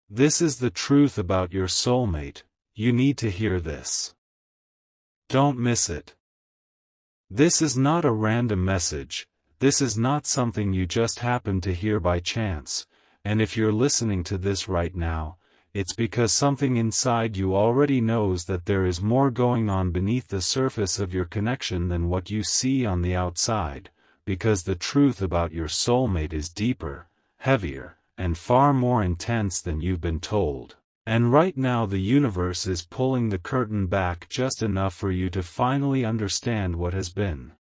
This is the truth about your soulmate. You need to hear this. Don't miss it. This is not a random message. This is not something you just happen to hear by chance, and if you're listening to this right now, it's because something inside you already knows that there is more going on beneath the surface of your connection than what you see on the outside, because the truth about your soulmate is deeper, heavier, and far more intense than you've been told. And right now the universe is pulling the curtain back just enough for you to finally understand what has been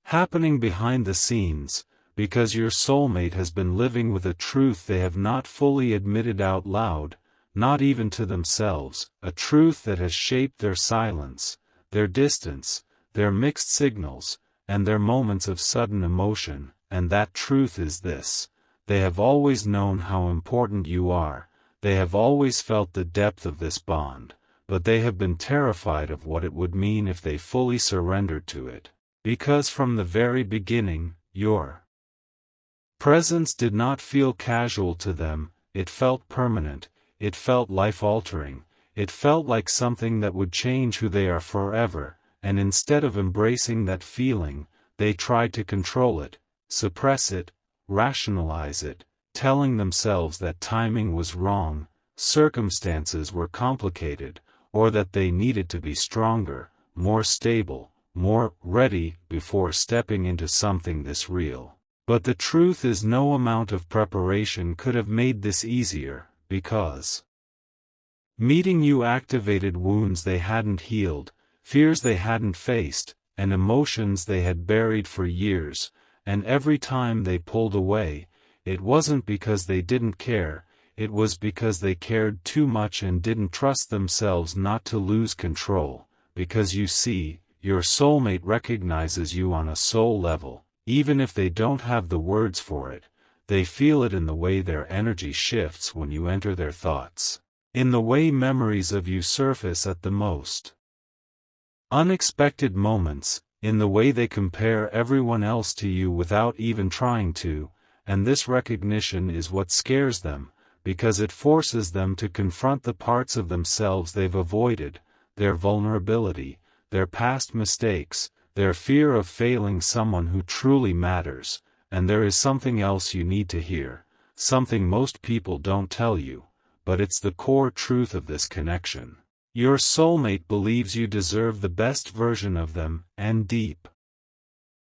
happening behind the scenes, because your soulmate has been living with a truth they have not fully admitted out loud, not even to themselves, a truth that has shaped their silence, their distance, their mixed signals, and their moments of sudden emotion, and that truth is this: they have always known how important you are, they have always felt the depth of this bond, but they have been terrified of what it would mean if they fully surrendered to it. Because from the very beginning, your presence did not feel casual to them, it felt permanent, it felt life-altering, it felt like something that would change who they are forever, and instead of embracing that feeling, they tried to control it, suppress it, rationalize it, telling themselves that timing was wrong, circumstances were complicated, or that they needed to be stronger, more stable, more ready before stepping into something this real. But the truth is, no amount of preparation could have made this easier, because meeting you activated wounds they hadn't healed, fears they hadn't faced, and emotions they had buried for years, and every time they pulled away, it wasn't because they didn't care, it was because they cared too much and didn't trust themselves not to lose control, because you see, your soulmate recognizes you on a soul level, even if they don't have the words for it. They feel it in the way their energy shifts when you enter their thoughts, in the way memories of you surface at the most unexpected moments, in the way they compare everyone else to you without even trying to, and this recognition is what scares them, because it forces them to confront the parts of themselves they've avoided, their vulnerability, their past mistakes, their fear of failing someone who truly matters. And there is something else you need to hear, something most people don't tell you, but it's the core truth of this connection. Your soulmate believes you deserve the best version of them, and deep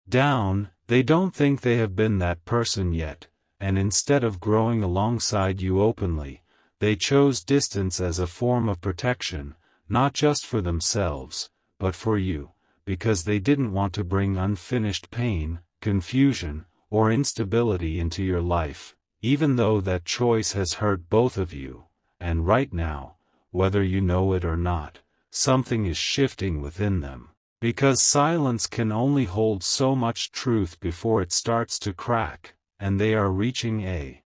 down, they don't think they have been that person yet, and instead of growing alongside you openly, they chose distance as a form of protection, not just for themselves, but for you, because they didn't want to bring unfinished pain, confusion, or instability into your life, even though that choice has hurt both of you, and right now, whether you know it or not, something is shifting within them, because silence can only hold so much truth before it starts to crack, and they are reaching a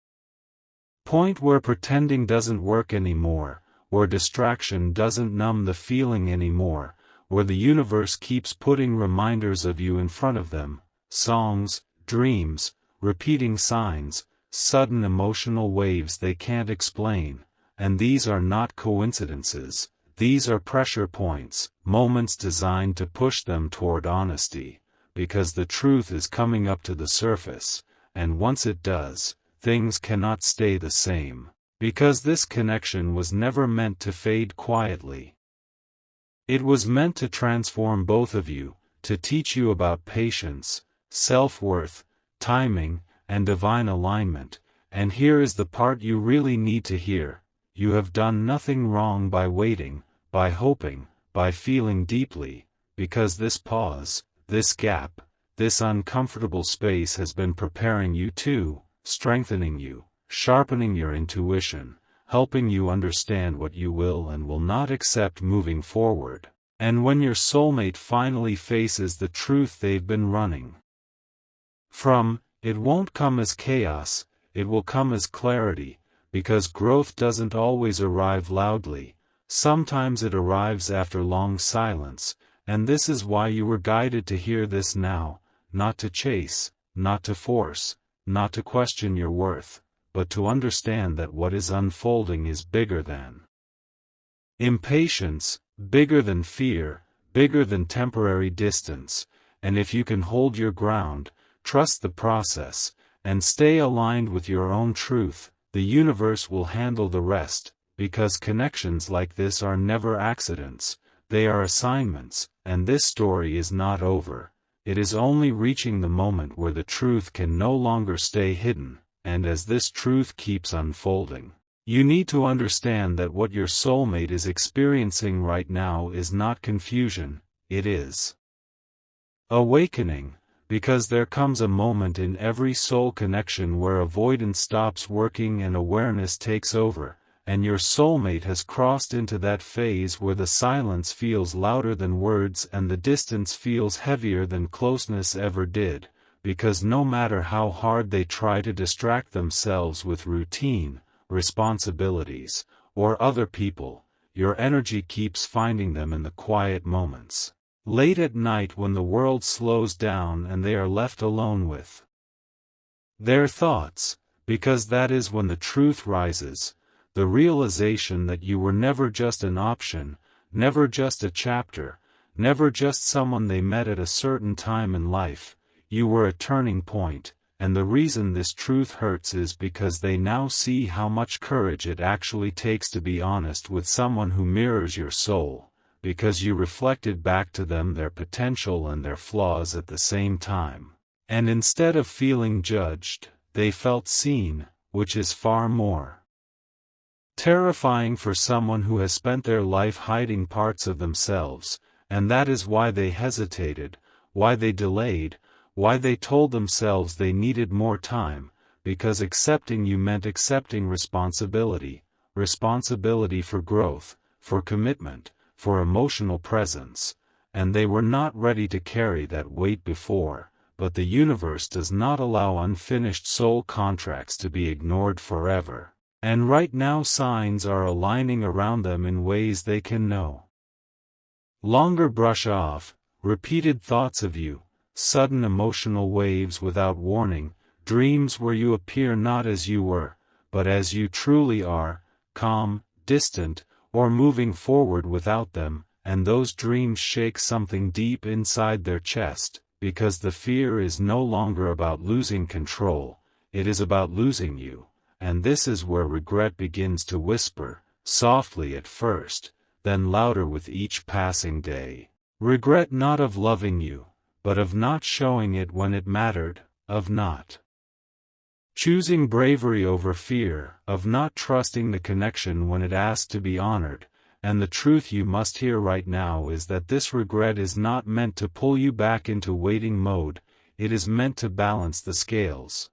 point where pretending doesn't work anymore, where distraction doesn't numb the feeling anymore, where the universe keeps putting reminders of you in front of them, songs, dreams, repeating signs, sudden emotional waves they can't explain, and these are not coincidences, these are pressure points, moments designed to push them toward honesty, because the truth is coming up to the surface, and once it does, things cannot stay the same, because this connection was never meant to fade quietly. It was meant to transform both of you, to teach you about patience, self-worth, timing, and divine alignment, and here is the part you really need to hear: you have done nothing wrong by waiting, by hoping, by feeling deeply, because this pause, this gap, this uncomfortable space has been preparing you too, strengthening you, sharpening your intuition, helping you understand what you will and will not accept moving forward. And when your soulmate finally faces the truth they've been running from, it won't come as chaos, it will come as clarity, because growth doesn't always arrive loudly, sometimes it arrives after long silence, and this is why you were guided to hear this now, not to chase, not to force, not to question your worth, but to understand that what is unfolding is bigger than impatience, bigger than fear, bigger than temporary distance, and if you can hold your ground, trust the process, and stay aligned with your own truth, the universe will handle the rest, because connections like this are never accidents, they are assignments, and this story is not over. It is only reaching the moment where the truth can no longer stay hidden, and as this truth keeps unfolding, you need to understand that what your soulmate is experiencing right now is not confusion, it is awakening, because there comes a moment in every soul connection where avoidance stops working and awareness takes over, and your soulmate has crossed into that phase where the silence feels louder than words and the distance feels heavier than closeness ever did, because no matter how hard they try to distract themselves with routine, responsibilities, or other people, your energy keeps finding them in the quiet moments, late at night when the world slows down and they are left alone with their thoughts, because that is when the truth rises, the realization that you were never just an option, never just a chapter, never just someone they met at a certain time in life, you were a turning point. And the reason this truth hurts is because they now see how much courage it actually takes to be honest with someone who mirrors your soul, because you reflected back to them their potential and their flaws at the same time. And instead of feeling judged, they felt seen, which is far more terrifying for someone who has spent their life hiding parts of themselves, and that is why they hesitated, why they delayed, why they told themselves they needed more time, because accepting you meant accepting responsibility for growth, for commitment, for emotional presence, and they were not ready to carry that weight before, but the universe does not allow unfinished soul contracts to be ignored forever, and right now signs are aligning around them in ways they can no longer brush off, repeated thoughts of you, sudden emotional waves without warning, dreams where you appear not as you were, but as you truly are, calm, distant, or moving forward without them, and those dreams shake something deep inside their chest, because the fear is no longer about losing control, it is about losing you, and this is where regret begins to whisper, softly at first, then louder with each passing day. Regret not of loving you, but of not showing it when it mattered, of not choosing bravery over fear, of not trusting the connection when it asked to be honored, and the truth you must hear right now is that this regret is not meant to pull you back into waiting mode, it is meant to balance the scales.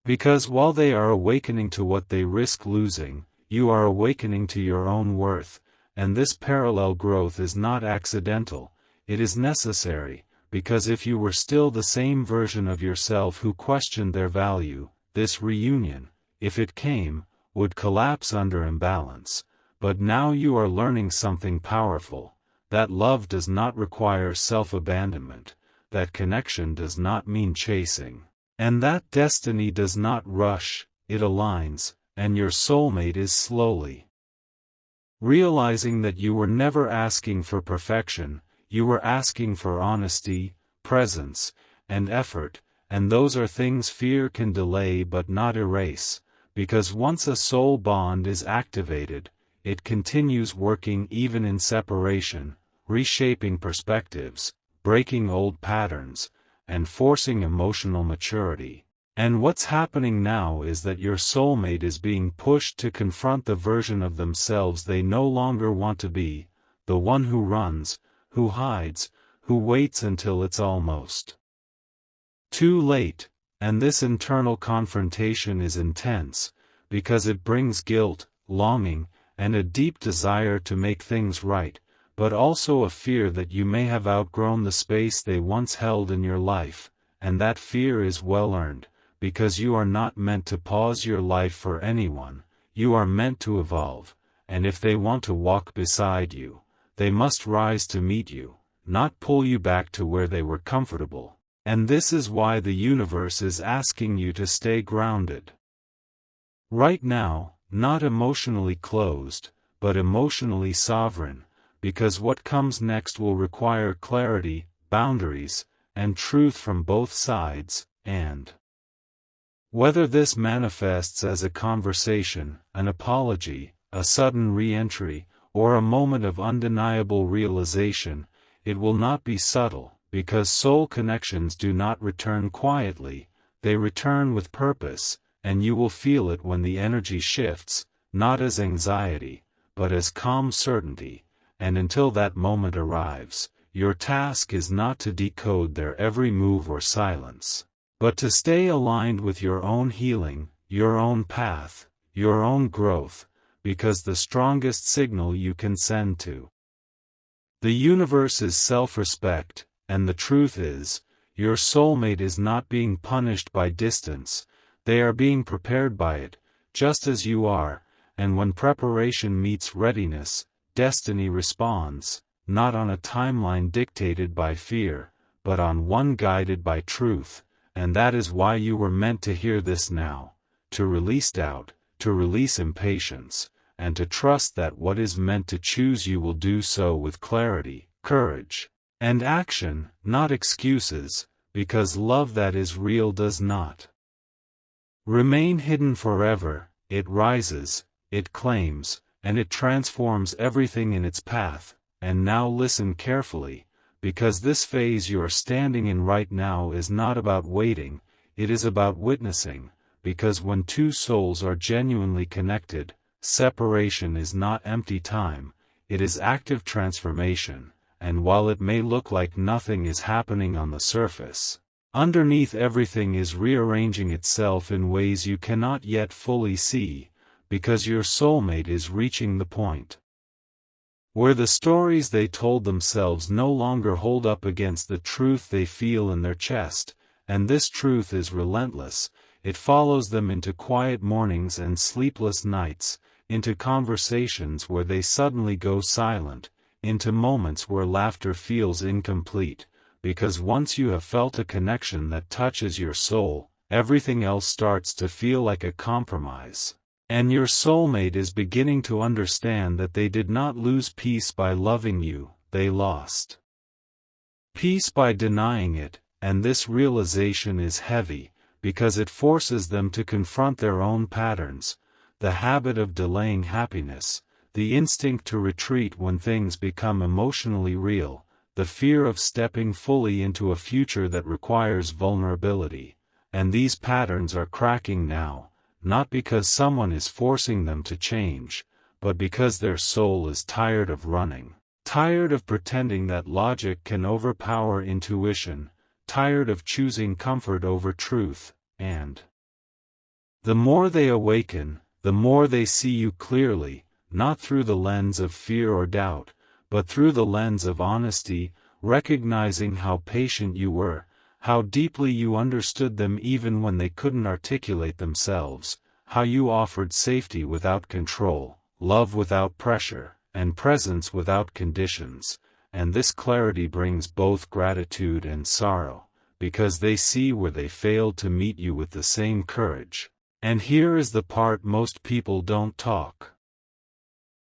Because while they are awakening to what they risk losing, you are awakening to your own worth, and this parallel growth is not accidental, it is necessary. Because if you were still the same version of yourself who questioned their value, this reunion, if it came, would collapse under imbalance. But now you are learning something powerful, that love does not require self-abandonment, that connection does not mean chasing, and that destiny does not rush, it aligns, and your soulmate is slowly realizing that you were never asking for perfection, you were asking for honesty, presence, and effort, and those are things fear can delay but not erase, because once a soul bond is activated, it continues working even in separation, reshaping perspectives, breaking old patterns, and forcing emotional maturity. And what's happening now is that your soulmate is being pushed to confront the version of themselves they no longer want to be, the one who runs, who hides, who waits until it's almost too late, and this internal confrontation is intense, because it brings guilt, longing, and a deep desire to make things right, but also a fear that you may have outgrown the space they once held in your life, and that fear is well earned, because you are not meant to pause your life for anyone, you are meant to evolve, and if they want to walk beside you, they must rise to meet you, not pull you back to where they were comfortable. And this is why the universe is asking you to stay grounded. Right now, not emotionally closed, but emotionally sovereign, because what comes next will require clarity, boundaries, and truth from both sides, and whether this manifests as a conversation, an apology, a sudden re-entry, or a moment of undeniable realization, it will not be subtle, because soul connections do not return quietly, they return with purpose, and you will feel it when the energy shifts, not as anxiety, but as calm certainty, and until that moment arrives, your task is not to decode their every move or silence, but to stay aligned with your own healing, your own path, your own growth, because the strongest signal you can send to the universe is self-respect, and the truth is, your soulmate is not being punished by distance, they are being prepared by it, just as you are, and when preparation meets readiness, destiny responds, not on a timeline dictated by fear, but on one guided by truth, and that is why you were meant to hear this now, to release doubt, to release impatience, and to trust that what is meant to choose you will do so with clarity, courage, and action, not excuses, because love that is real does not remain hidden forever, it rises, it claims, and it transforms everything in its path. And now listen carefully, because this phase you are standing in right now is not about waiting, it is about witnessing, because when two souls are genuinely connected, separation is not empty time, it is active transformation, and while it may look like nothing is happening on the surface, underneath everything is rearranging itself in ways you cannot yet fully see, because your soulmate is reaching the point where the stories they told themselves no longer hold up against the truth they feel in their chest, and this truth is relentless, it follows them into quiet mornings and sleepless nights, into conversations where they suddenly go silent, into moments where laughter feels incomplete, because once you have felt a connection that touches your soul, everything else starts to feel like a compromise. And your soulmate is beginning to understand that they did not lose peace by loving you, they lost peace by denying it, and this realization is heavy, because it forces them to confront their own patterns, the habit of delaying happiness, the instinct to retreat when things become emotionally real, the fear of stepping fully into a future that requires vulnerability, and these patterns are cracking now. Not because someone is forcing them to change, but because their soul is tired of running, tired of pretending that logic can overpower intuition, tired of choosing comfort over truth, and the more they awaken, the more they see you clearly, not through the lens of fear or doubt, but through the lens of honesty, recognizing how patient you were, how deeply you understood them even when they couldn't articulate themselves, how you offered safety without control, love without pressure, and presence without conditions, and this clarity brings both gratitude and sorrow, because they see where they failed to meet you with the same courage. And here is the part most people don't talk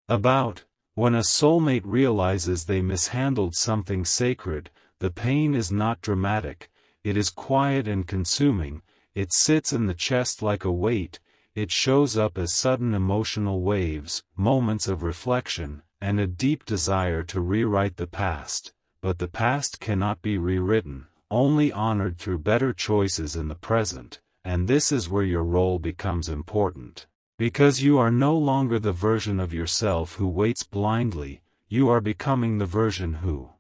about. When a soulmate realizes they mishandled something sacred, the pain is not dramatic, it is quiet and consuming, it sits in the chest like a weight, it shows up as sudden emotional waves, moments of reflection, and a deep desire to rewrite the past, but the past cannot be rewritten, only honored through better choices in the present, and this is where your role becomes important. Because you are no longer the version of yourself who waits blindly, you are becoming the version who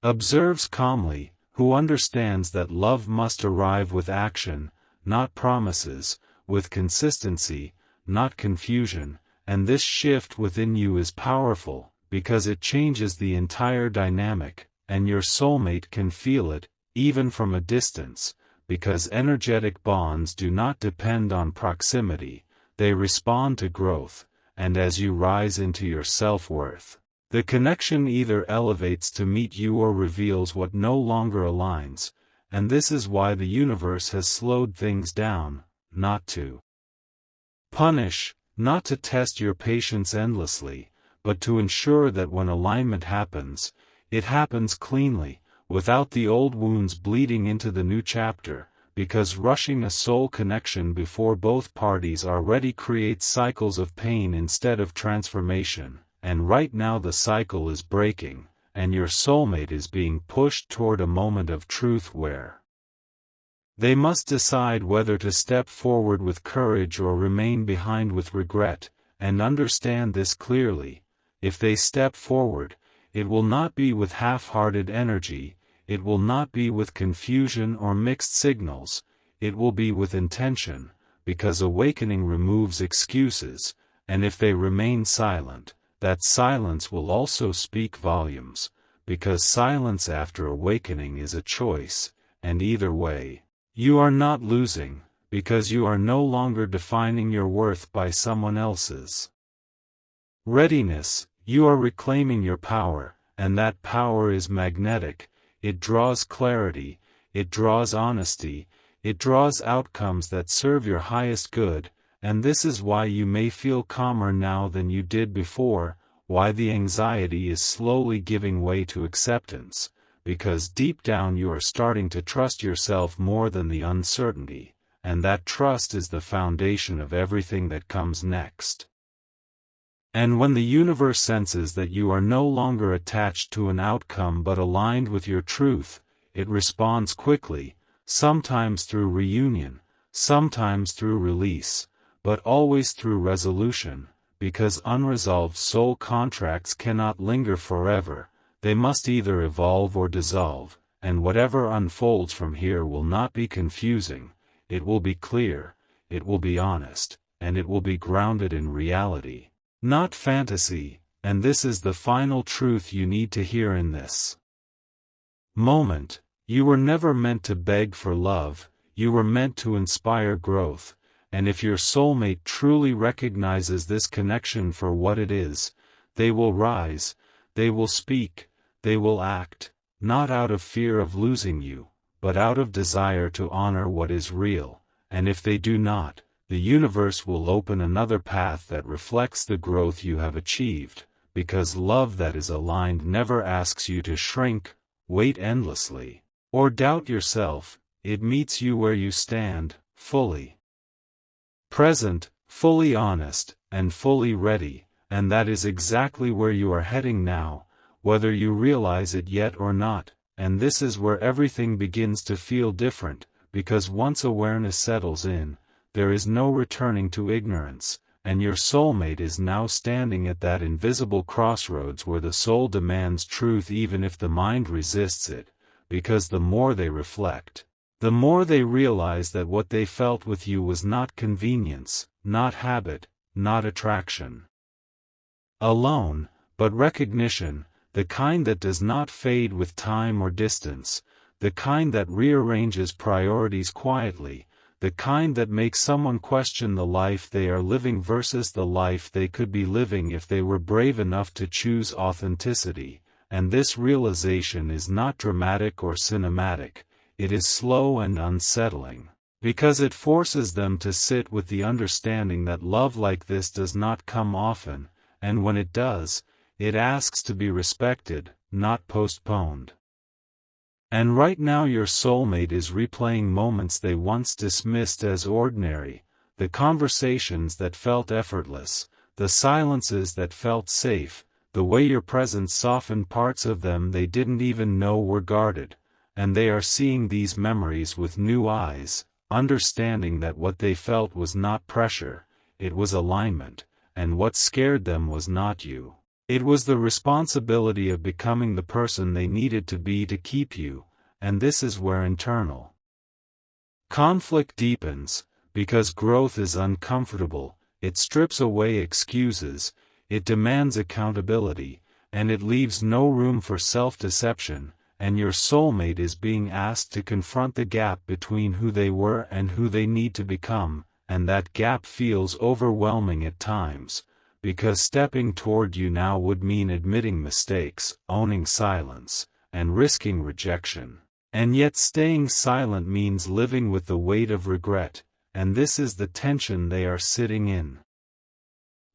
observes calmly, who understands that love must arrive with action, not promises, with consistency, not confusion, and this shift within you is powerful, because it changes the entire dynamic, and your soulmate can feel it, even from a distance, because energetic bonds do not depend on proximity, they respond to growth, and as you rise into your self-worth, the connection either elevates to meet you or reveals what no longer aligns, and this is why the universe has slowed things down, not to Punish, not to test your patience endlessly, but to ensure that when alignment happens, it happens cleanly, without the old wounds bleeding into the new chapter, because rushing a soul connection before both parties are ready creates cycles of pain instead of transformation, and right now the cycle is breaking, and your soulmate is being pushed toward a moment of truth where they must decide whether to step forward with courage or remain behind with regret, and understand this clearly: if they step forward, it will not be with half-hearted energy, it will not be with confusion or mixed signals, it will be with intention, because awakening removes excuses, and if they remain silent, that silence will also speak volumes, because silence after awakening is a choice, and either way, you are not losing, because you are no longer defining your worth by someone else's readiness. You are reclaiming your power, and that power is magnetic. It draws clarity, it draws honesty, it draws outcomes that serve your highest good, and this is why you may feel calmer now than you did before, why the anxiety is slowly giving way to acceptance, because deep down you are starting to trust yourself more than the uncertainty, and that trust is the foundation of everything that comes next. And when the universe senses that you are no longer attached to an outcome but aligned with your truth, it responds quickly, sometimes through reunion, sometimes through release, but always through resolution, because unresolved soul contracts cannot linger forever, they must either evolve or dissolve, and whatever unfolds from here will not be confusing, it will be clear, it will be honest, and it will be grounded in reality, not fantasy, and this is the final truth you need to hear in this moment. You were never meant to beg for love, you were meant to inspire growth, and if your soulmate truly recognizes this connection for what it is, they will rise, they will speak, they will act, not out of fear of losing you, but out of desire to honor what is real, and if they do not, the universe will open another path that reflects the growth you have achieved, because love that is aligned never asks you to shrink, wait endlessly, or doubt yourself. It meets you where you stand, fully present, fully honest, and fully ready, and that is exactly where you are heading now, whether you realize it yet or not, and this is where everything begins to feel different, because once awareness settles in, there is no returning to ignorance, and your soulmate is now standing at that invisible crossroads where the soul demands truth even if the mind resists it, because the more they reflect, the more they realize that what they felt with you was not convenience, not habit, not attraction alone, but recognition, the kind that does not fade with time or distance, the kind that rearranges priorities quietly, the kind that makes someone question the life they are living versus the life they could be living if they were brave enough to choose authenticity, and this realization is not dramatic or cinematic, it is slow and unsettling, because it forces them to sit with the understanding that love like this does not come often, and when it does, it asks to be respected, not postponed. And right now your soulmate is replaying moments they once dismissed as ordinary, the conversations that felt effortless, the silences that felt safe, the way your presence softened parts of them they didn't even know were guarded, and they are seeing these memories with new eyes, understanding that what they felt was not pressure, it was alignment, and what scared them was not you. It was the responsibility of becoming the person they needed to be to keep you, and this is where internal conflict deepens, because growth is uncomfortable, it strips away excuses, it demands accountability, and it leaves no room for self-deception, and your soulmate is being asked to confront the gap between who they were and who they need to become, and that gap feels overwhelming at times, because stepping toward you now would mean admitting mistakes, owning silence, and risking rejection. And yet staying silent means living with the weight of regret, and this is the tension they are sitting in.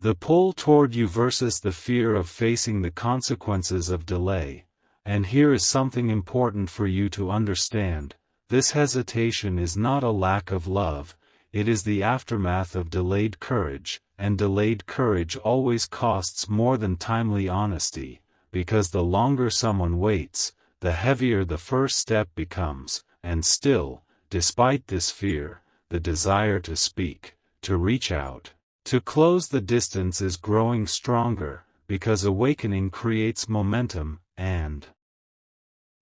The pull toward you versus the fear of facing the consequences of delay. And here is something important for you to understand: this hesitation is not a lack of love, it is the aftermath of delayed courage, and delayed courage always costs more than timely honesty, because the longer someone waits, the heavier the first step becomes, and still, despite this fear, the desire to speak, to reach out, to close the distance is growing stronger, because awakening creates momentum, and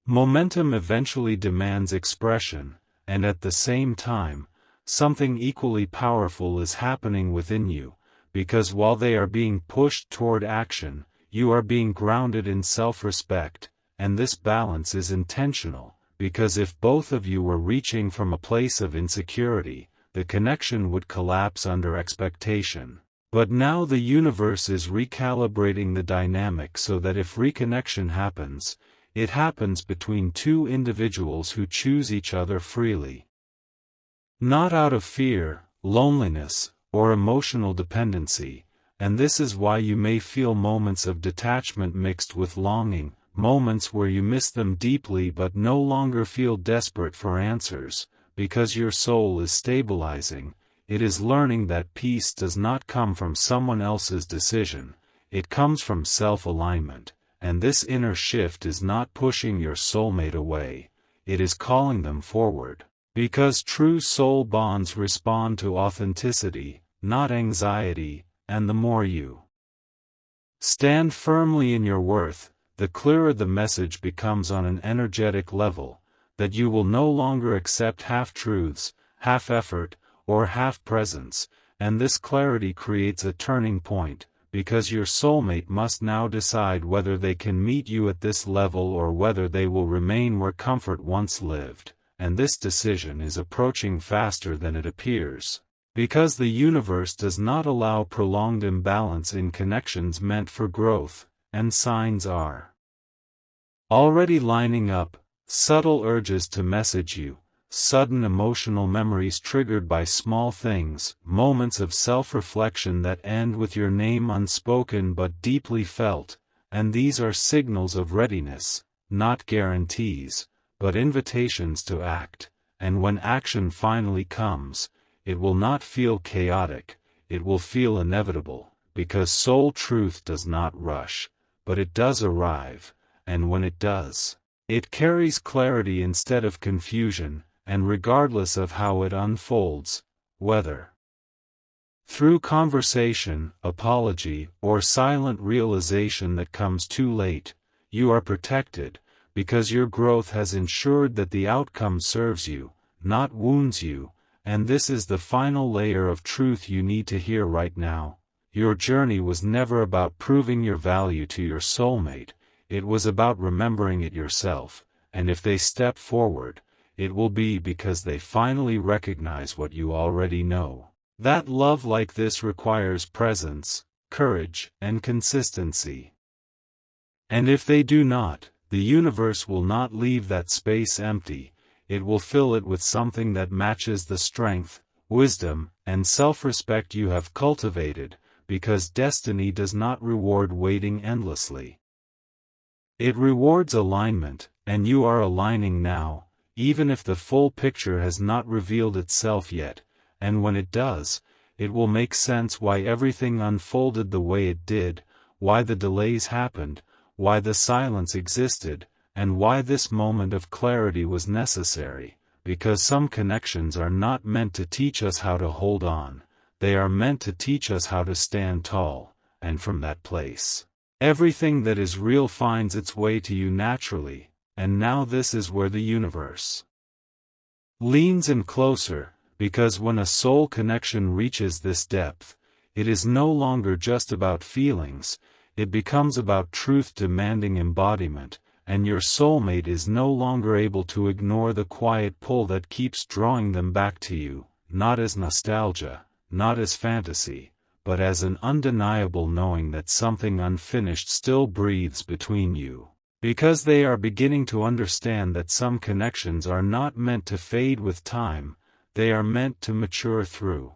momentum eventually demands expression, and at the same time, something equally powerful is happening within you, because while they are being pushed toward action, you are being grounded in self-respect, and this balance is intentional, because if both of you were reaching from a place of insecurity, the connection would collapse under expectation. But now the universe is recalibrating the dynamic so that if reconnection happens, it happens between two individuals who choose each other freely. Not out of fear, loneliness, or emotional dependency, and this is why you may feel moments of detachment mixed with longing, moments where you miss them deeply but no longer feel desperate for answers, because your soul is stabilizing. It is learning that peace does not come from someone else's decision, it comes from self-alignment, and this inner shift is not pushing your soulmate away, it is calling them forward. Because true soul bonds respond to authenticity, not anxiety, and the more you stand firmly in your worth, the clearer the message becomes on an energetic level, that you will no longer accept half-truths, half-effort, or half-presence, and this clarity creates a turning point, because your soulmate must now decide whether they can meet you at this level or whether they will remain where comfort once lived, and this decision is approaching faster than it appears. Because the universe does not allow prolonged imbalance in connections meant for growth, and signs are already lining up, subtle urges to message you, sudden emotional memories triggered by small things, moments of self-reflection that end with your name unspoken but deeply felt, and these are signals of readiness, not guarantees, but invitations to act, and when action finally comes, it will not feel chaotic, it will feel inevitable, because soul truth does not rush, but it does arrive, and when it does, it carries clarity instead of confusion, and regardless of how it unfolds, whether through conversation, apology, or silent realization that comes too late, you are protected, because your growth has ensured that the outcome serves you, not wounds you. And this is the final layer of truth you need to hear right now. Your journey was never about proving your value to your soulmate, it was about remembering it yourself, and if they step forward, it will be because they finally recognize what you already know. That love like this requires presence, courage, and consistency. And if they do not, the universe will not leave that space empty. It will fill it with something that matches the strength, wisdom, and self-respect you have cultivated, because destiny does not reward waiting endlessly. It rewards alignment, and you are aligning now, even if the full picture has not revealed itself yet, and when it does, it will make sense why everything unfolded the way it did, why the delays happened, why the silence existed, and why this moment of clarity was necessary, because some connections are not meant to teach us how to hold on, they are meant to teach us how to stand tall, and from that place, everything that is real finds its way to you naturally, and now this is where the universe leans in closer, because when a soul connection reaches this depth, it is no longer just about feelings, it becomes about truth demanding embodiment, and your soulmate is no longer able to ignore the quiet pull that keeps drawing them back to you, not as nostalgia, not as fantasy, but as an undeniable knowing that something unfinished still breathes between you. Because they are beginning to understand that some connections are not meant to fade with time, they are meant to mature through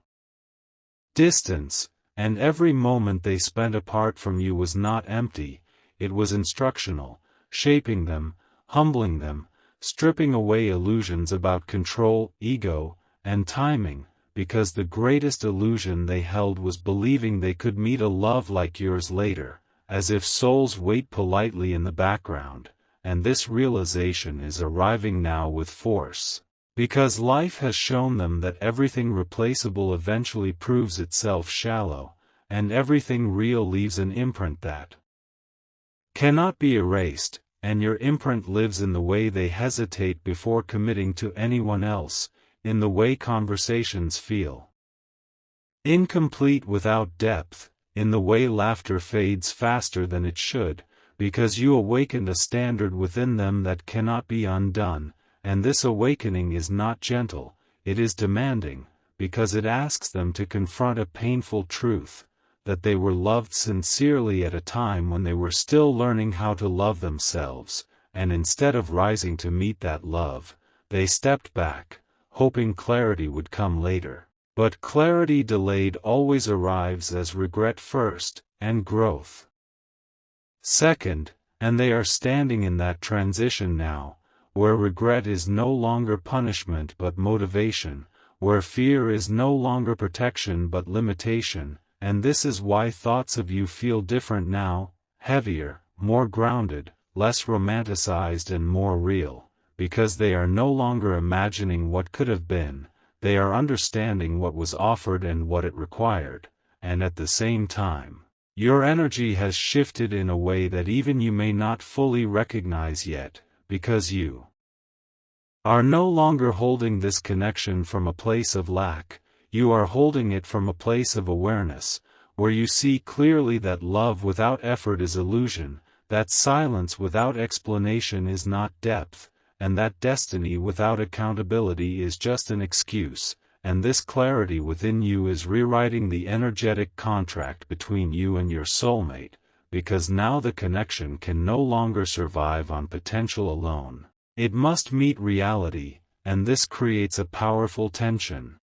distance, and every moment they spent apart from you was not empty, it was instructional, shaping them, humbling them, stripping away illusions about control, ego, and timing, because the greatest illusion they held was believing they could meet a love like yours later, as if souls wait politely in the background, and this realization is arriving now with force, because life has shown them that everything replaceable eventually proves itself shallow, and everything real leaves an imprint that cannot be erased, and your imprint lives in the way they hesitate before committing to anyone else, in the way conversations feel incomplete without depth, in the way laughter fades faster than it should, because you awakened a standard within them that cannot be undone, and this awakening is not gentle, it is demanding, because it asks them to confront a painful truth, that they were loved sincerely at a time when they were still learning how to love themselves, and instead of rising to meet that love, they stepped back, hoping clarity would come later. But clarity delayed always arrives as regret first, and growth second, and they are standing in that transition now, where regret is no longer punishment but motivation, where fear is no longer protection but limitation, and this is why thoughts of you feel different now, heavier, more grounded, less romanticized and more real, because they are no longer imagining what could have been, they are understanding what was offered and what it required, and at the same time, your energy has shifted in a way that even you may not fully recognize yet, because you are no longer holding this connection from a place of lack, you are holding it from a place of awareness, where you see clearly that love without effort is illusion, that silence without explanation is not depth, and that destiny without accountability is just an excuse, and this clarity within you is rewriting the energetic contract between you and your soulmate, because now the connection can no longer survive on potential alone. It must meet reality, and this creates a powerful tension.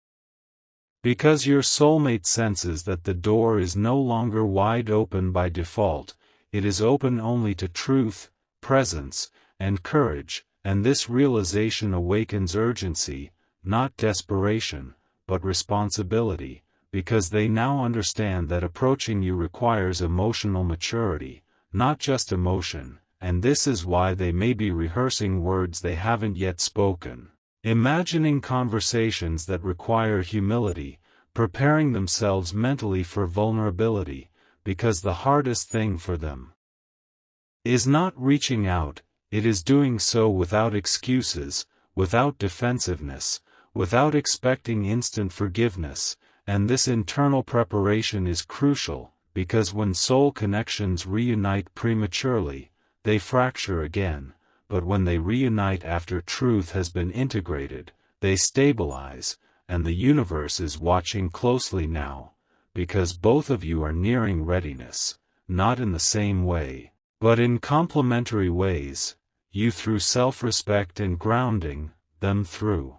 Because your soulmate senses that the door is no longer wide open by default, it is open only to truth, presence, and courage, and this realization awakens urgency, not desperation, but responsibility, because they now understand that approaching you requires emotional maturity, not just emotion, and this is why they may be rehearsing words they haven't yet spoken, imagining conversations that require humility, preparing themselves mentally for vulnerability, because the hardest thing for them is not reaching out, it is doing so without excuses, without defensiveness, without expecting instant forgiveness, and this internal preparation is crucial, because when soul connections reunite prematurely, they fracture again, but when they reunite after truth has been integrated, they stabilize, and the universe is watching closely now, because both of you are nearing readiness, not in the same way, but in complementary ways, you through self-respect and grounding, them through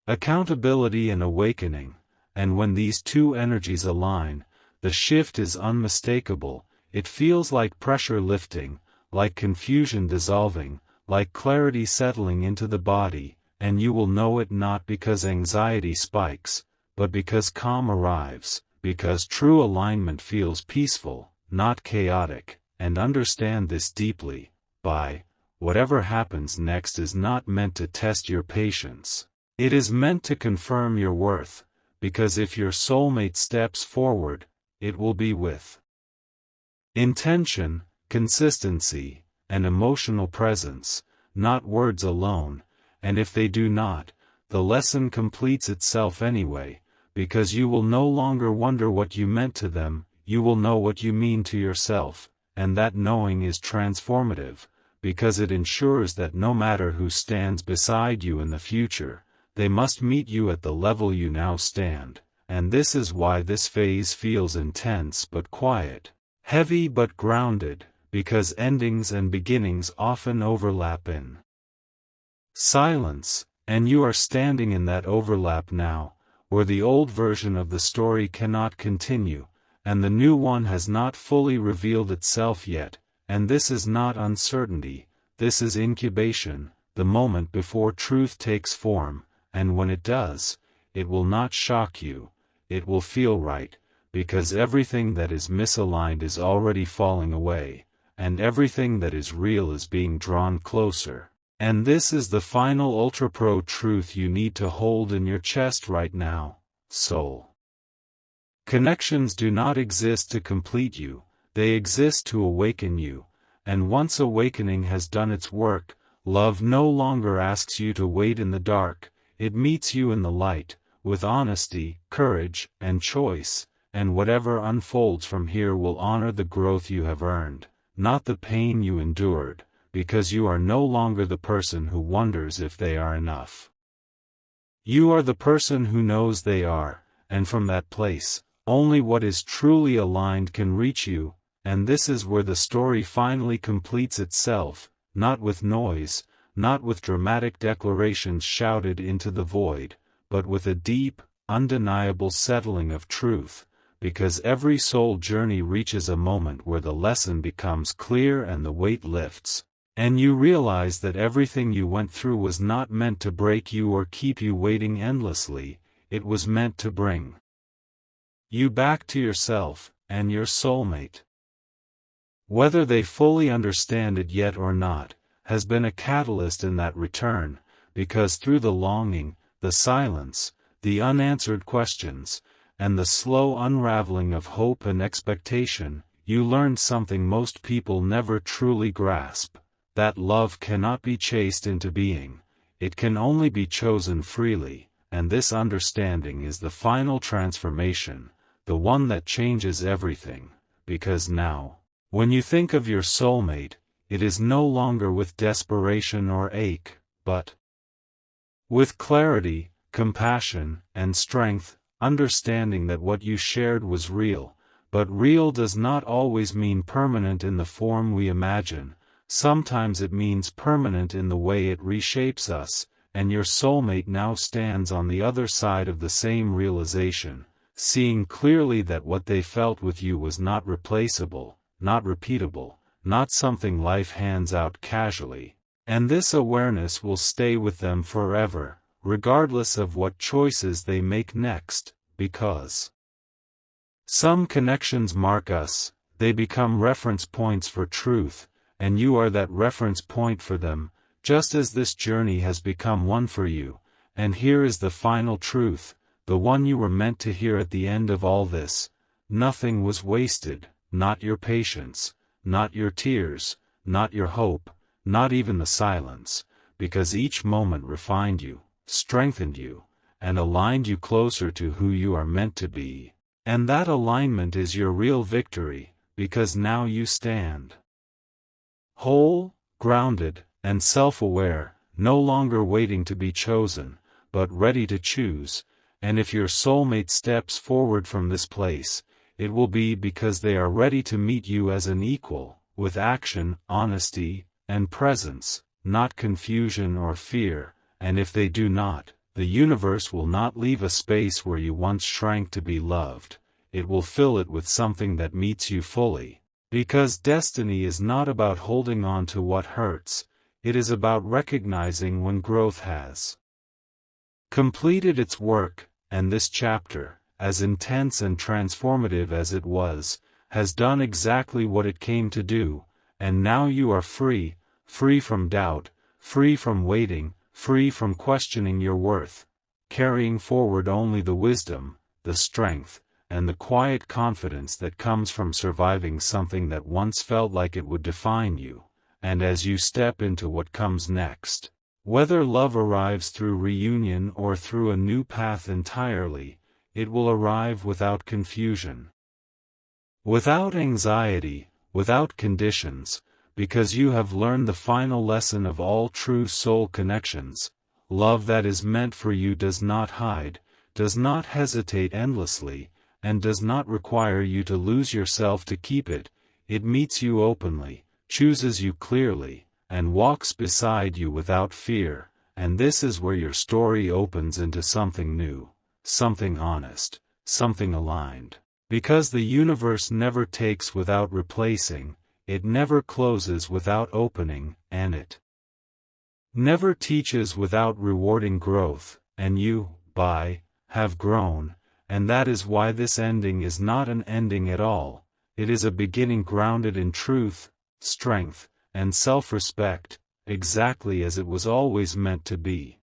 accountability and awakening, and when these two energies align, the shift is unmistakable, it feels like pressure lifting, like confusion dissolving, like clarity settling into the body, and you will know it not because anxiety spikes, but because calm arrives, because true alignment feels peaceful, not chaotic, and understand this deeply, whatever happens next is not meant to test your patience. It is meant to confirm your worth, because if your soulmate steps forward, it will be with intention, consistency, and emotional presence, not words alone, and if they do not, the lesson completes itself anyway, because you will no longer wonder what you meant to them, you will know what you mean to yourself, and that knowing is transformative, because it ensures that no matter who stands beside you in the future, they must meet you at the level you now stand, and this is why this phase feels intense but quiet, heavy but grounded, because endings and beginnings often overlap in silence, And you are standing in that overlap now, where the old version of the story cannot continue, and the new one has not fully revealed itself yet, and this is not uncertainty, this is incubation, the moment before truth takes form, and when it does, it will not shock you, it will feel right, because everything that is misaligned is already falling away, and everything that is real is being drawn closer. And this is the final ultra-pro truth you need to hold in your chest right now, soul. Connections do not exist to complete you, they exist to awaken you, and once awakening has done its work, love no longer asks you to wait in the dark, it meets you in the light, with honesty, courage, and choice, and whatever unfolds from here will honor the growth you have earned, not the pain you endured, because you are no longer the person who wonders if they are enough. You are the person who knows they are, and from that place, only what is truly aligned can reach you, and this is where the story finally completes itself, not with noise, not with dramatic declarations shouted into the void, but with a deep, undeniable settling of truth, because every soul journey reaches a moment where the lesson becomes clear and the weight lifts, and you realize that everything you went through was not meant to break you or keep you waiting endlessly, it was meant to bring you back to yourself, and your soulmate. Whether they fully understand it yet or not, has been a catalyst in that return, because through the longing, the silence, the unanswered questions, and the slow unraveling of hope and expectation, you learned something most people never truly grasp, that love cannot be chased into being, it can only be chosen freely, and this understanding is the final transformation, the one that changes everything, because now, when you think of your soulmate, it is no longer with desperation or ache, but with clarity, compassion, and strength, understanding that what you shared was real, but real does not always mean permanent in the form we imagine, sometimes it means permanent in the way it reshapes us, and your soulmate now stands on the other side of the same realization, seeing clearly that what they felt with you was not replaceable, not repeatable, not something life hands out casually, and this awareness will stay with them forever, regardless of what choices they make next, because some connections mark us, they become reference points for truth, and you are that reference point for them, just as this journey has become one for you, and here is the final truth, the one you were meant to hear at the end of all this, nothing was wasted, not your patience, not your tears, not your hope, not even the silence, because each moment refined you, strengthened you, and aligned you closer to who you are meant to be, and that alignment is your real victory, because now you stand whole, grounded, and self-aware, no longer waiting to be chosen, but ready to choose, and if your soulmate steps forward from this place, it will be because they are ready to meet you as an equal, with action, honesty, and presence, not confusion or fear, and if they do not, the universe will not leave a space where you once shrank to be loved, it will fill it with something that meets you fully. Because destiny is not about holding on to what hurts, it is about recognizing when growth has completed its work, and this chapter, as intense and transformative as it was, has done exactly what it came to do, and now you are free, free from doubt, free from waiting, free from questioning your worth, carrying forward only the wisdom, the strength, and the quiet confidence that comes from surviving something that once felt like it would define you, and as you step into what comes next, whether love arrives through reunion or through a new path entirely, it will arrive without confusion, without anxiety, without conditions, because you have learned the final lesson of all true soul connections. Love that is meant for you does not hide, does not hesitate endlessly, and does not require you to lose yourself to keep it. It meets you openly, chooses you clearly, and walks beside you without fear, and this is where your story opens into something new, something honest, something aligned. Because the universe never takes without replacing, it never closes without opening, and it never teaches without rewarding growth, and you, have grown, and that is why this ending is not an ending at all, it is a beginning grounded in truth, strength, and self-respect, exactly as it was always meant to be.